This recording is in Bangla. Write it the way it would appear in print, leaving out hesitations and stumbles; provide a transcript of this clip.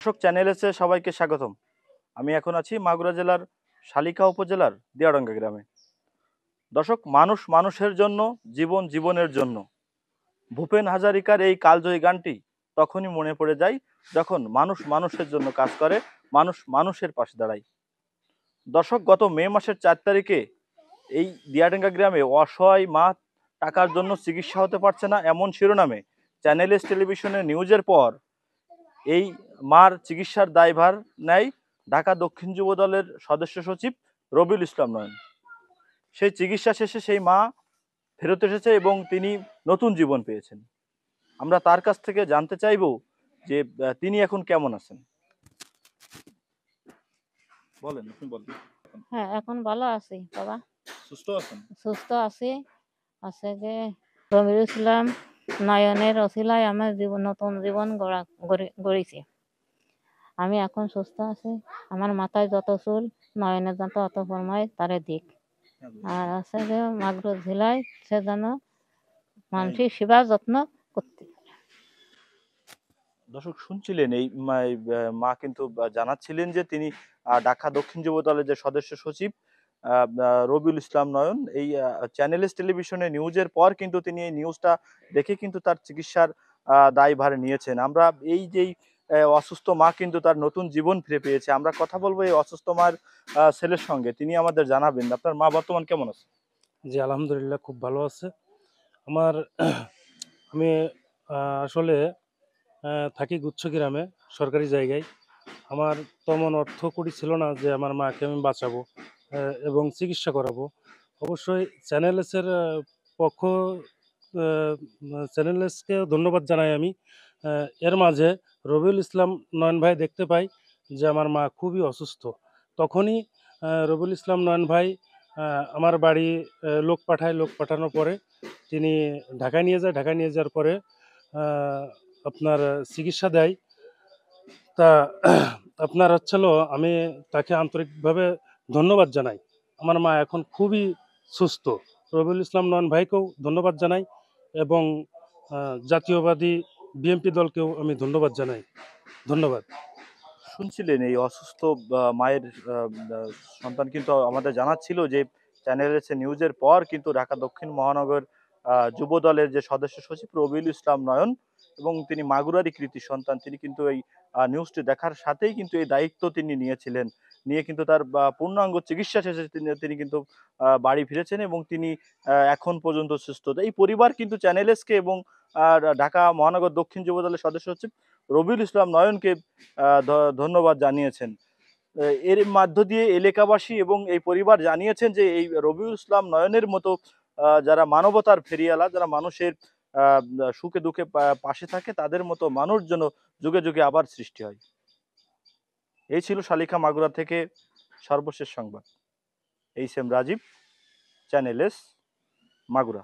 দর্শক চ্যানেল এসে সবাইকে স্বাগতম। আমি এখন আছি মাগুরা জেলার শালিকা উপজেলার দিয়াডাঙ্গা গ্রামে। দর্শক, মানুষ মানুষের জন্য, জীবন জীবনের জন্য, ভূপেন হাজারিকার এই কালজয়ী গানটি তখনই মনে পড়ে যায় যখন মানুষ মানুষের জন্য কাজ করে, মানুষ মানুষের পাশে দাঁড়ায়। দর্শক, গত মে মাসের 4 তারিখে এই দিয়াডাঙ্গা গ্রামে অসহায় মা টাকার জন্য চিকিৎসা হতে পারছে না এমন শিরোনামে চ্যানেল এস টেলিভিশনের নিউজের পর এই মার চিকিৎসার দায়ভার নেয় ঢাকা দক্ষিণ যুব দলের সদস্য সচিব রবিউল ইসলাম নয়ন। সেই চিকিৎসা শেষে সেই মা ফেরত এসেছে এবং তিনি নতুন জীবন পেয়েছেন। আমরা তার কাছ থেকে জানতে চাইব যে তিনি এখন কেমন আছেন। বলেন, আপনি বলেন। হ্যাঁ, এখন ভালো আছি বাবা, সুস্থ আছেন? সুস্থ আছি। আছে যে রবিউল ইসলাম নয়নের অছিলায় আমার নতুন জীবন গড়েছি। আমি এখন সুস্থ আছি। আমার মাথায় যত চুল, নয়নের যত অত ফরমায় তারে দিক। আর আছে যে মাগুরা জেলায় সে যেন মানসিক সেবা যত্ন করতে। দর্শক, শুনছিলেন এই মা কিন্তু জানাচ্ছিলেন যে তিনি ঢাকা দক্ষিণ যুব দলের যে সদস্য সচিব রবিউল ইসলাম নয়ন এই চ্যানেল এস টেলিভিশনে নিউজের পর কিন্তু তিনি এই নিউজটা দেখে কিন্তু তার চিকিৎসার দায়ভার নিয়েছেন। আমরা এই যেই অসুস্থ মা কিন্তু তার নতুন জীবন ফিরে পেয়েছে। আমরা কথা বলবো এই অসুস্থ মার ছেলের সঙ্গে, তিনি আমাদের জানাবেন আপনার মা বর্তমান কেমন আছে। জি, আলহামদুলিল্লাহ খুব ভালো আছে। আমার আমি আসলে থাকি গুচ্ছগ্রামে, সরকারি জায়গায়। আমার তেমন অর্থ কড়ি ছিল না যে আমার মাকে আমি বাঁচাবো এবং চিকিৎসা করাবো। অবশ্যই চ্যানেল এসের পক্ষ চ্যানেল এসকে ধন্যবাদ জানাই আমি। এর মাঝে রবিউল ইসলাম নয়ন ভাই দেখতে পাই যে আমার মা খুবই অসুস্থ। তখনই রবিউল ইসলাম নয়ন ভাই আমার বাড়ি লোক পাঠায়। লোক পাঠানোর পরে তিনি ঢাকায় নিয়ে যায়। ঢাকায় নিয়ে যাওয়ার পরে আপনার চিকিৎসা দেয়। তা আপনার হচ্ছিল, আমি তাকে আন্তরিকভাবে ধন্যবাদ জানাই। আমার মা এখন খুবই সুস্থ। রবিউল ইসলাম নয়ন ভাইকেও ধন্যবাদ জানাই এবং জাতীয়বাদী বিএনপি দলকেও আমি ধন্যবাদ জানাই। ধন্যবাদ। শুনছিলেন এই অসুস্থ মায়ের সন্তান কিন্তু আমাদের জানাচ্ছিল যে চ্যানেল এস নিউজের পর কিন্তু ঢাকা দক্ষিণ মহানগর যুব দলের যে সদস্য সচিব রবিউল ইসলাম নয়ন এবং তিনি মাগুরারই কৃতি সন্তান, তিনি কিন্তু এই নিউজটি দেখার সাথেই কিন্তু এই দায়িত্ব তিনি নিয়েছিলেন। নিয়ে কিন্তু তার পূর্ণাঙ্গ চিকিৎসা শেষে তিনি কিন্তু বাড়ি ফিরেছেন এবং তিনি এখন পর্যন্ত সুস্থ। এই পরিবার কিন্তু চ্যানেল এসকে এবং ঢাকা মহানগর দক্ষিণ যুব দলের সদস্য সচিব রবিউল ইসলাম নয়নকে ধন্যবাদ জানিয়েছেন। এর মধ্য দিয়ে এলাকাবাসী এবং এই পরিবার জানিয়েছেন যে এই রবিউল ইসলাম নয়নের মতো যারা মানবতার ফেরিয়ালা, যারা মানুষের সুখে দুঃখে পাশে থাকে, তাদের মতো মানুষ যেন যুগে যুগে আবার সৃষ্টি হয়। এই ছিল শালিকা মাগুরা থেকে সর্বশেষ সংবাদ। H M Rajib, channel S, Magura.